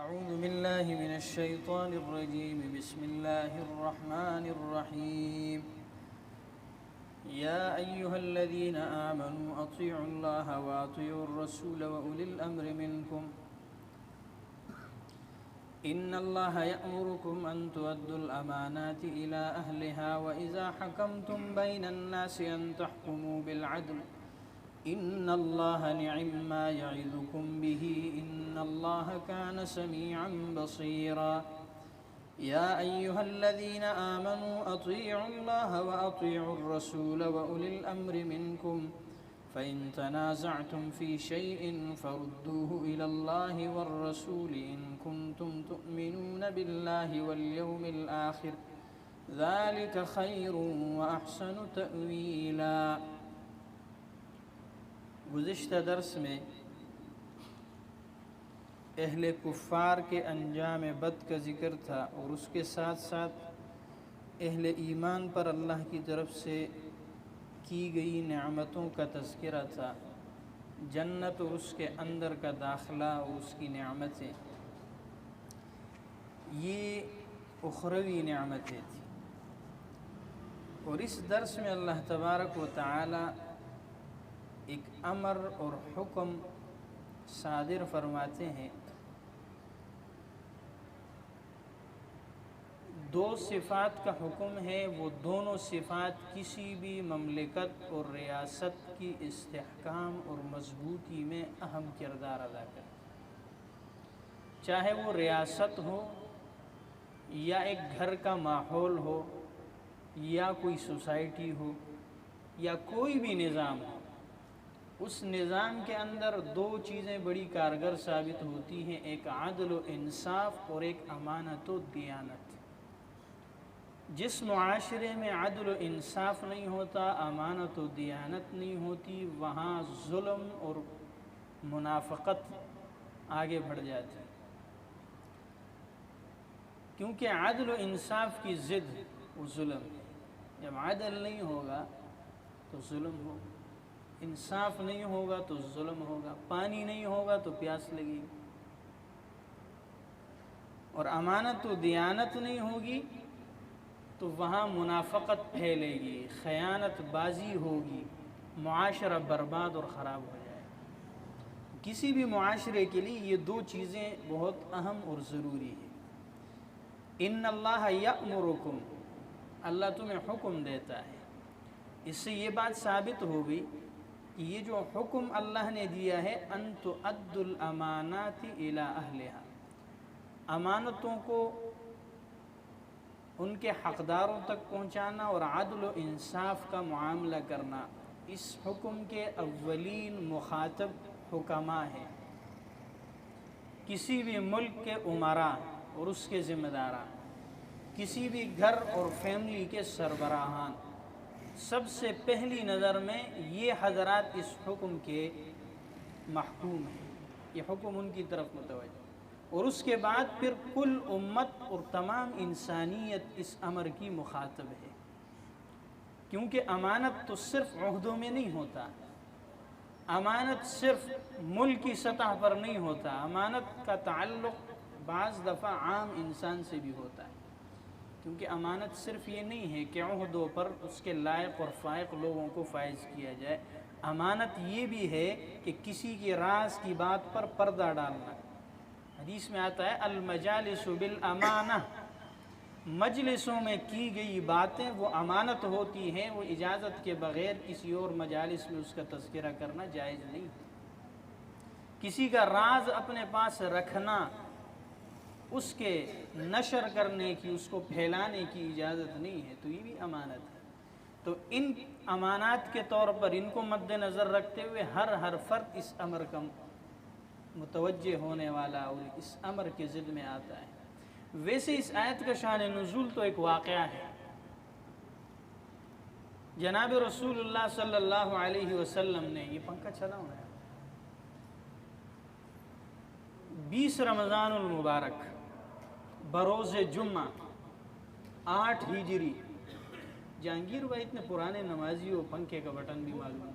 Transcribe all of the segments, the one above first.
أعوذ بالله من الشيطان الرجيم. بسم الله الرحمن الرحيم. يا أيها الذين آمنوا أطيعوا الله وأطيعوا الرسول وأولي الأمر منكم. إن الله يأمركم أن تؤدوا الأمانات إلى أهلها وإذا حكمتم بين الناس أن تحكموا بالعدل. إن الله نعم ما يعظكم به إن الله كان سميعا بصيرا. يا أيها الذين آمنوا أطيعوا الله وأطيعوا الرسول وأولي الأمر منكم. فإن تنازعتم في شيء فردوه إلى الله والرسول إن كنتم تؤمنون بالله واليوم الآخر ذلك خير وأحسن تأويلا. گزشتہ درس میں اہل کفار کے انجام بد کا ذکر تھا اور اس کے ساتھ ساتھ اہل ایمان پر اللہ کی طرف سے کی گئی نعمتوں کا تذکرہ تھا. جنت اور اس کے اندر کا داخلہ اور اس کی نعمتیں، یہ اخروی نعمتیں تھیں. اور اس درس میں اللہ تبارک و تعالی ایک امر اور حکم صادر فرماتے ہیں. دو صفات کا حکم ہے، وہ دونوں صفات کسی بھی مملکت اور ریاست کی استحکام اور مضبوطی میں اہم کردار ادا کرتے ہیں. چاہے وہ ریاست ہو یا ایک گھر کا ماحول ہو یا کوئی سوسائٹی ہو یا کوئی بھی نظام ہو، اس نظام کے اندر دو چیزیں بڑی کارگر ثابت ہوتی ہیں، ایک عدل و انصاف اور ایک امانت و دیانت. جس معاشرے میں عدل و انصاف نہیں ہوتا، امانت و دیانت نہیں ہوتی، وہاں ظلم اور منافقت آگے بڑھ جاتی ہے. کیونکہ عدل و انصاف کی ضد وہ ظلم ہے. جب عدل نہیں ہوگا تو ظلم ہوگا، انصاف نہیں ہوگا تو ظلم ہوگا، پانی نہیں ہوگا تو پیاس لگے گی، اور امانت و دیانت نہیں ہوگی تو وہاں منافقت پھیلے گی، خیانت بازی ہوگی، معاشرہ برباد اور خراب ہو جائے گا. کسی بھی معاشرے کے لیے یہ دو چیزیں بہت اہم اور ضروری ہیں. ان اللہ یأمرکم، اللہ تمہیں حکم دیتا ہے. اس سے یہ بات ثابت ہو گئی کہ یہ جو حکم اللہ نے دیا ہے، ان تؤدوا الامانات الی اہلہا، امانتوں کو ان کے حقداروں تک پہنچانا اور عدل و انصاف کا معاملہ کرنا. اس حکم کے اولین مخاطب حکماء ہیں. کسی بھی ملک کے امراء اور اس کے ذمہ داران، کسی بھی گھر اور فیملی کے سربراہان، سب سے پہلی نظر میں یہ حضرات اس حکم کے محکوم ہیں، یہ حکم ان کی طرف متوجہ. اور اس کے بعد پھر کل امت اور تمام انسانیت اس امر کی مخاطب ہے. کیونکہ امانت تو صرف عہدوں میں نہیں ہوتا، امانت صرف ملک کی سطح پر نہیں ہوتا، امانت کا تعلق بعض دفعہ عام انسان سے بھی ہوتا ہے. کیونکہ امانت صرف یہ نہیں ہے کہ عہدوں پر اس کے لائق اور فائق لوگوں کو فائز کیا جائے، امانت یہ بھی ہے کہ کسی کے راز کی بات پر پردہ ڈالنا. حدیث میں آتا ہے المجالس بالامانہ، مجلسوں میں کی گئی باتیں وہ امانت ہوتی ہیں، وہ اجازت کے بغیر کسی اور مجالس میں اس کا تذکرہ کرنا جائز نہیں. کسی کا راز اپنے پاس رکھنا، اس کے نشر کرنے کی، اس کو پھیلانے کی اجازت نہیں ہے، تو یہ بھی امانت ہے. تو ان امانات کے طور پر ان کو مد نظر رکھتے ہوئے ہر فرد اس امر کا متوجہ ہونے والا اور اس امر کے ضد میں آتا ہے. ویسے اس آیت کا شان نزول تو ایک واقعہ ہے. جناب رسول اللہ صلی اللہ علیہ وسلم نے، یہ پنکھا چلا ہوا ہے، 20 رمضان المبارک بروز جمعہ 8 ہجری. جہانگیر بھائی اتنے پرانے نمازی ہو، پنکھے کا بٹن بھی معلوم نہیں.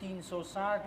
360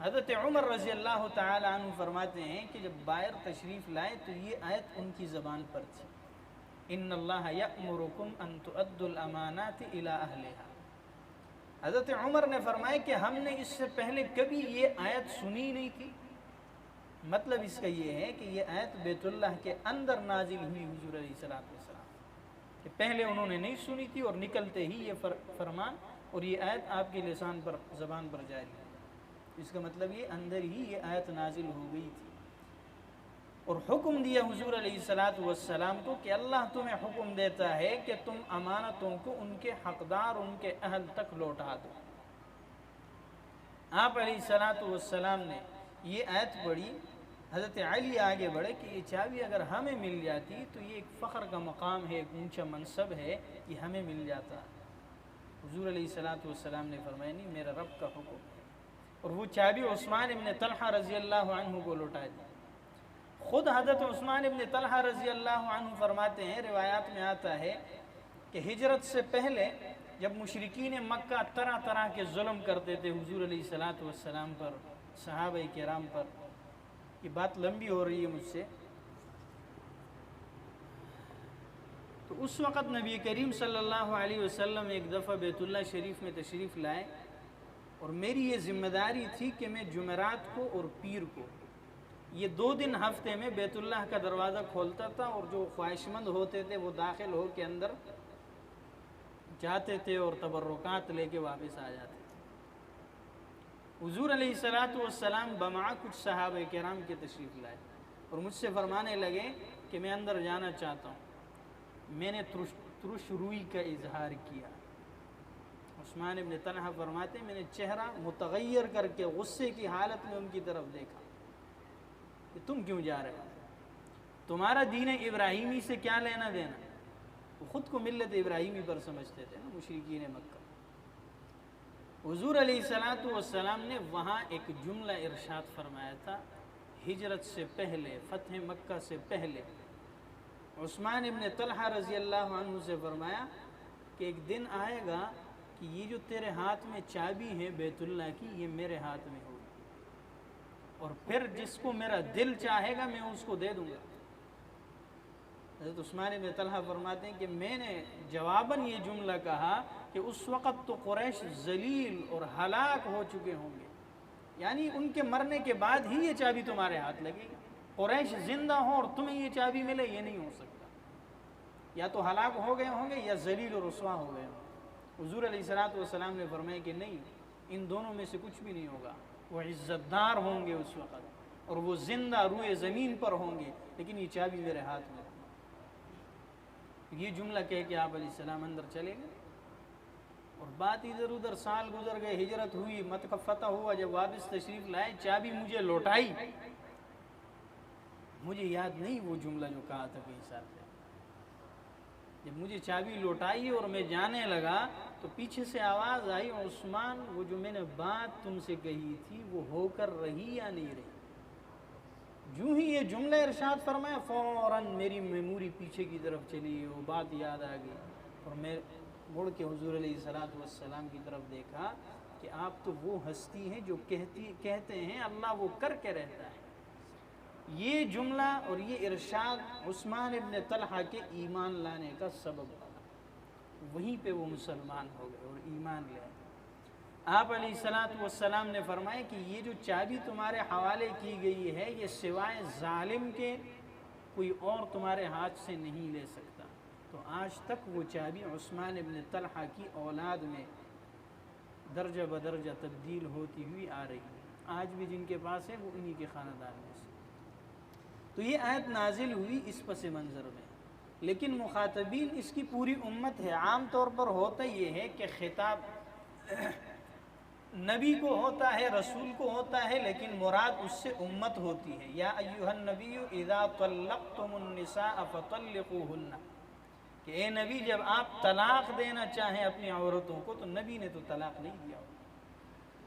حضرت عمر رضی اللہ تعالی عنہ فرماتے ہیں کہ جب بائر تشریف لائے تو یہ آیت ان کی زبان پر تھی، ان اللہ یأمرکم ان تؤدوا الامانات الی اہلہا۔ حضرت عمر نے فرمایا کہ ہم نے اس سے پہلے کبھی یہ آیت سنی نہیں تھی۔ مطلب اس کا یہ ہے کہ یہ آیت بیت اللہ کے اندر نازل ہوئی حضور علیہ السلام، کہ پہلے انہوں نے نہیں سنی تھی اور نکلتے ہی یہ فرمان اور یہ آیت آپ کی لسان پر، زبان پر جاری ہے۔ اس کا مطلب یہ اندر ہی یہ آیت نازل ہو گئی تھی، اور حکم دیا حضور علیہ السلام کو کہ اللہ تمہیں حکم دیتا ہے کہ تم امانتوں کو ان کے حقدار، ان کے اہل تک لوٹا دو۔ آپ علیہ السلام نے یہ آیت پڑھی، حضرت علی آگے بڑھے کہ یہ چابی اگر ہمیں مل جاتی تو یہ ایک فخر کا مقام ہے، ایک اونچا منصب ہے، یہ ہمیں مل جاتا۔ حضور علیہ السلام نے فرمایا نہیں، میرا رب کا حکم ہے، اور وہ چابی عثمان ابن طلحہ رضی اللہ عنہ کو لوٹا دی۔ خود حضرت عثمان ابن طلحہ رضی اللہ عنہ فرماتے ہیں، روایات میں آتا ہے کہ ہجرت سے پہلے جب مشرکین مکہ طرح طرح کے ظلم کرتے تھے حضور علیہ السلام پر، صحابہ کرام پر، یہ بات لمبی ہو رہی ہے مجھ سے، تو اس وقت نبی کریم صلی اللہ علیہ وسلم ایک دفعہ بیت اللہ شریف میں تشریف لائے، اور میری یہ ذمہ داری تھی کہ میں جمعرات کو اور پیر کو یہ 2 دن ہفتے میں بیت اللہ کا دروازہ کھولتا تھا، اور جو خواہش مند ہوتے تھے وہ داخل ہو کے اندر جاتے تھے اور تبرکات لے کے واپس آ جاتے تھے۔ حضور علیہ السلام بمع کچھ صحابہ کرام کے تشریف لائے اور مجھ سے فرمانے لگے کہ میں اندر جانا چاہتا ہوں۔ میں نے ترش روئی کا اظہار کیا۔ عثمان ابن طلحہ فرماتے میں نے چہرہ متغیر کر کے غصے کی حالت میں ان کی طرف دیکھا کہ تم کیوں جا رہے ہو، تمہارا دین ابراہیمی سے کیا لینا دینا؟ وہ خود کو ملت ابراہیمی پر سمجھتے تھے نا مشرکین مکہ۔ حضور علیہ السلام نے وہاں ایک جملہ ارشاد فرمایا تھا، ہجرت سے پہلے، فتح مکہ سے پہلے، عثمان ابن طلحہ رضی اللہ عنہ سے فرمایا کہ ایک دن آئے گا کہ یہ جو تیرے ہاتھ میں چابی ہے بیت اللہ کی، یہ میرے ہاتھ میں ہوگی، اور پھر جس کو میرا دل چاہے گا میں اس کو دے دوں گا۔ حضرت عثمان ابن طلحہ فرماتے ہیں کہ میں نے جواباً یہ جملہ کہا کہ اس وقت تو قریش ذلیل اور ہلاک ہو چکے ہوں گے، یعنی ان کے مرنے کے بعد ہی یہ چابی تمہارے ہاتھ لگے گی۔ قریش زندہ ہوں اور تمہیں یہ چابی ملے، یہ نہیں ہو سکتا، یا تو ہلاک ہو گئے ہوں گے یا ذلیل اور رسوا ہو گئے ہوں گے۔ حضور علیہ السلام نے فرمایا کہ نہیں، ان دونوں میں سے کچھ بھی نہیں ہوگا، وہ عزت دار ہوں گے اس وقت، اور وہ زندہ روئے زمین پر ہوں گے، لیکن یہ چابی میرے ہاتھ میں۔ یہ جملہ کہہ کے آپ علیہ السلام اندر چلے گئے، اور بات ادھر ادھر، سال گزر گئے، ہجرت ہوئی، مکہ فتح ہوا، جب واپس تشریف لائے چابی مجھے لوٹائی، مجھے یاد نہیں وہ جملہ جو کہا تھا کہ حساب سے، جب مجھے چابی لوٹائی اور میں جانے لگا تو پیچھے سے آواز آئی، عثمان وہ جو میں نے بات تم سے کہی تھی وہ ہو کر رہی یا نہیں رہی؟ جو ہی یہ جملہ ارشاد فرمایا فوراً میری میموری پیچھے کی طرف چلی، وہ بات یاد آ گئی، اور میں مڑ کے حضور علیہ السلام کی طرف دیکھا کہ آپ تو وہ ہستی ہیں جو کہتے ہیں اللہ وہ کر کے رہتا ہے۔ یہ جملہ اور یہ ارشاد عثمان ابن طلحہ کے ایمان لانے کا سبب بنا، وہیں پہ وہ مسلمان ہو گئے اور ایمان لے آئے۔ آپ علیہ السلام نے فرمایا کہ یہ جو چابی تمہارے حوالے کی گئی ہے یہ سوائے ظالم کے کوئی اور تمہارے ہاتھ سے نہیں لے سکتا۔ تو آج تک وہ چابی عثمان ابن طلحہ کی اولاد میں درجہ بدرجہ تبدیل ہوتی ہوئی آ رہی ہے، آج بھی جن کے پاس ہے وہ انہی کے خاندان میں سے۔ تو یہ آیت نازل ہوئی اس پس منظر میں، لیکن مخاطبین اس کی پوری امت ہے۔ عام طور پر ہوتا یہ ہے کہ خطاب نبی کو ہوتا ہے، رسول کو ہوتا ہے، لیکن مراد اس سے امت ہوتی ہے۔ یا ایھا النبی اذا طلقتم النساء فطلقوهن، کہ اے نبی جب آپ طلاق دینا چاہیں اپنی عورتوں کو، تو نبی نے تو طلاق نہیں دیا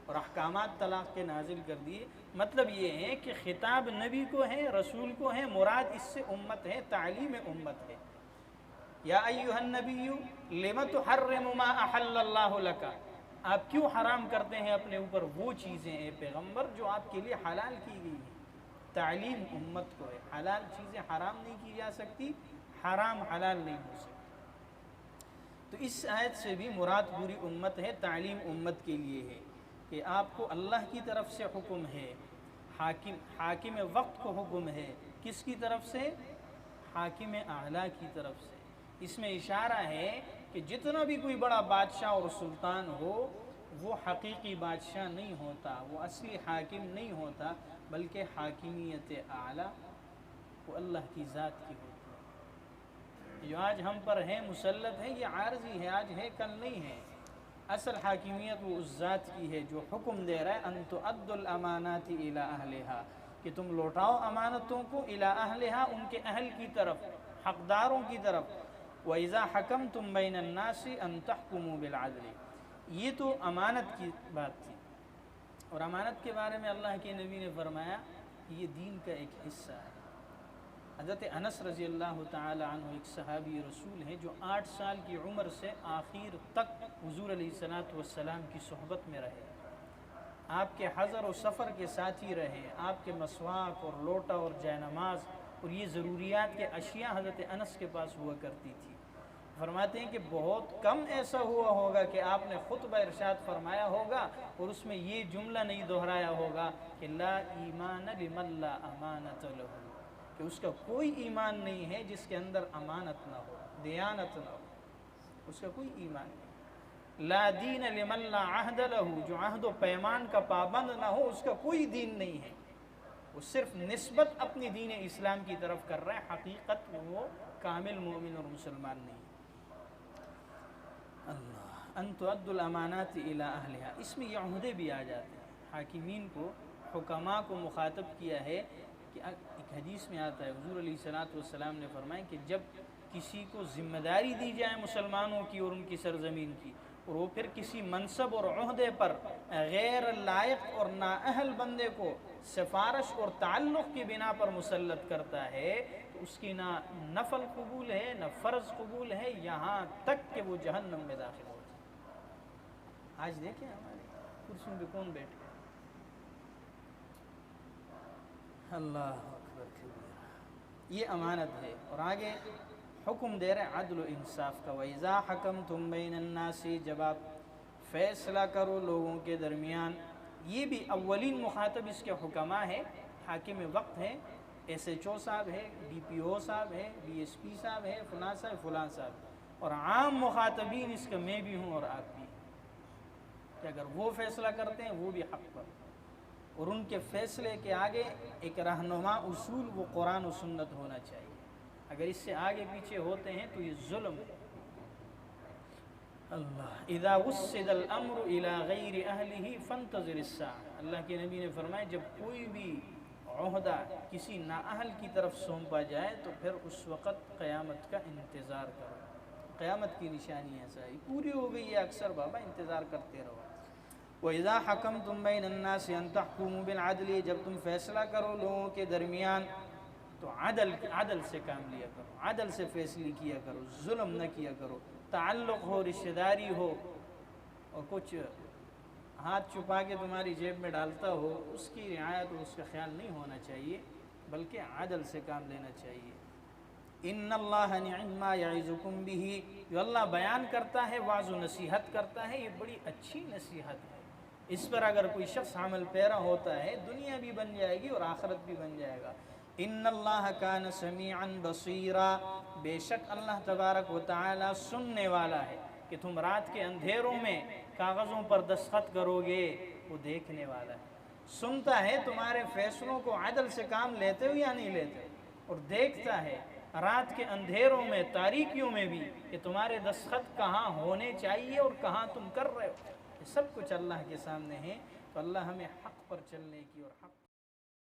اور احکامات طلاق کے نازل کر دیے۔ مطلب یہ ہے کہ خطاب نبی کو ہے، رسول کو ہے، مراد اس سے امت ہے، تعلیم امت ہے۔ یا ایھا النبی لم تحرم ما احل اللہ لک، آپ کیوں حرام کرتے ہیں اپنے اوپر وہ چیزیں اے پیغمبر جو آپ کے لیے حلال کی گئی ہیں؟ تعلیم امت کو ہے، حلال چیزیں حرام نہیں کی جا سکتی، حرام حلال نہیں ہو سکتی۔ تو اس آیت سے بھی مراد پوری امت ہے، تعلیم امت کے لیے ہے کہ آپ کو اللہ کی طرف سے حکم ہے، حاکم وقت کو حکم ہے، کس کی طرف سے؟ حاکم اعلیٰ کی طرف سے۔ اس میں اشارہ ہے کہ جتنا بھی کوئی بڑا بادشاہ اور سلطان ہو، وہ حقیقی بادشاہ نہیں ہوتا، وہ اصلی حاکم نہیں ہوتا، بلکہ حاکمیت اعلیٰ وہ اللہ کی ذات کی ہوتی ہے۔ جو آج ہم پر ہے، مسلط ہے، یہ عارضی ہے، آج ہے کل نہیں ہے۔ اصل حاکمیت وہ اس ذات کی ہے جو حکم دے رہا ہے ان تؤدوا الامانات الی اہلہا، کہ تم لوٹاؤ امانتوں کو الی اہلہا، ان کے اہل کی طرف، حقداروں کی طرف۔ وَإِذَا حَكَمْتُمْ بَيْنَ النَّاسِ أَن تَحْكُمُوا بِالْعَدْلِ، یہ تو امانت کی بات تھی، اور امانت کے بارے میں اللہ کے نبی نے فرمایا کہ یہ دین کا ایک حصہ ہے۔ حضرت انس رضی اللہ تعالی عنہ ایک صحابی رسول ہیں جو 8 سال کی عمر سے آخر تک حضور علیہ السلام کی صحبت میں رہے، آپ کے حضر و سفر کے ساتھی رہے، آپ کے مسواک اور لوٹا اور جے نماز اور یہ ضروریات کے اشیاء حضرت انس کے پاس ہوا کرتی تھی۔ فرماتے ہیں کہ بہت کم ایسا ہوا ہوگا کہ آپ نے خطبہ ارشاد فرمایا ہوگا اور اس میں یہ جملہ نہیں دہرایا ہوگا کہ لا ایمان لمن لا امانت لہ، کہ اس کا کوئی ایمان نہیں ہے جس کے اندر امانت نہ ہو، دیانت نہ ہو، اس کا کوئی ایمان نہیں۔ لا دین لمن لا عہد لہ، جو عہد و پیمان کا پابند نہ ہو اس کا کوئی دین نہیں ہے، وہ صرف نسبت اپنی دین اسلام کی طرف کر رہا ہے، حقیقت وہ کامل مومن اور مسلمان نہیں۔ اللہ ان تؤدوا الامانات الی اہلہا، اس میں یہ عہدے بھی آ جاتے ہیں۔ حاکمین کو، حکماء کو مخاطب کیا ہے کہ ایک حدیث میں آتا ہے حضور علیہ السلام نے فرمایا کہ جب کسی کو ذمہ داری دی جائے مسلمانوں کی اور ان کی سرزمین کی، اور وہ پھر کسی منصب اور عہدے پر غیر لائق اور نااہل بندے کو سفارش اور تعلق کی بنا پر مسلط کرتا ہے، تو اس کی نہ نفل قبول ہے نہ فرض قبول ہے، یہاں تک کہ وہ جہنم میں داخل ہو جائے۔ آج دیکھیں ہمارے کرسیوں پہ کون بیٹھ گئے، اللہ اکبر کبیرہ، یہ امانت ہے۔ اور آگے حکم دے رہے عدل و انصاف کا، وَإِذَا حَكَمْتُمْ بَيْنَ النَّاسِ، جب آپ فیصلہ کرو لوگوں کے درمیان۔ یہ بھی اولین مخاطب اس کے حکماء ہے، حاکم وقت ہے، ایس ایچ او صاحب ہے، ڈی پی او صاحب ہے، ڈی ایس پی صاحب ہے، فلاں صاحب فلاں صاحب، اور عام مخاطبین اس کا میں بھی ہوں اور آپ بھی، کہ اگر وہ فیصلہ کرتے ہیں وہ بھی حق پر، اور ان کے فیصلے کے آگے ایک رہنما اصول وہ قرآن و سنت ہونا چاہیے، اگر اس سے آگے پیچھے ہوتے ہیں تو یہ ظلم ہے۔ اللہ اذا وسد الامر الى غیر اہلہ فانتظر الساعہ، اللہ کے نبی نے فرمایا جب کوئی بھی عہدہ کسی نااہل کی طرف سونپا جائے تو پھر اس وقت قیامت کا انتظار کرو، قیامت کی نشانی ایسا ہے، پوری ہو گئی ہے اکثر بابا، انتظار کرتے رہو۔ وَإِذَا حَكَمْتُمْ بَيْنَ النَّاسِ أَن تَحْكُمُوا بِالْعَدْلِ، جب تم فیصلہ کرو لوگوں کے درمیان تو عدل سے کام لیا کرو، عدل سے فیصلے کیا کرو، ظلم نہ کیا کرو، تعلق ہو، رشتہ داری ہو، اور کچھ ہاتھ چھپا کے تمہاری جیب میں ڈالتا ہو، اس کی رعایت اور اس کا خیال نہیں ہونا چاہیے، بلکہ عدل سے کام لینا چاہیے۔ ان اللہ نعم ما یعظکم بہ، جو اللہ بیان کرتا ہے، واعظ و نصیحت کرتا ہے، یہ بڑی اچھی نصیحت ہے، اس پر اگر کوئی شخص عمل پیرا ہوتا ہے دنیا بھی بن جائے گی اور آخرت بھی بن جائے گا۔ ان اللہ کان سمیعا بصیرا، بے شک اللہ تبارک و تعالی سننے والا ہے، کہ تم رات کے اندھیروں میں کاغذوں پر دستخط کرو گے، وہ دیکھنے والا ہے، سنتا ہے تمہارے فیصلوں کو، عدل سے کام لیتے ہو یا نہیں لیتے، اور دیکھتا ہے رات کے اندھیروں میں، تاریکیوں میں بھی، کہ تمہارے دستخط کہاں ہونے چاہیے اور کہاں تم کر رہے ہو، یہ سب کچھ اللہ کے سامنے ہے۔ تو اللہ ہمیں حق پر چلنے کی اور حق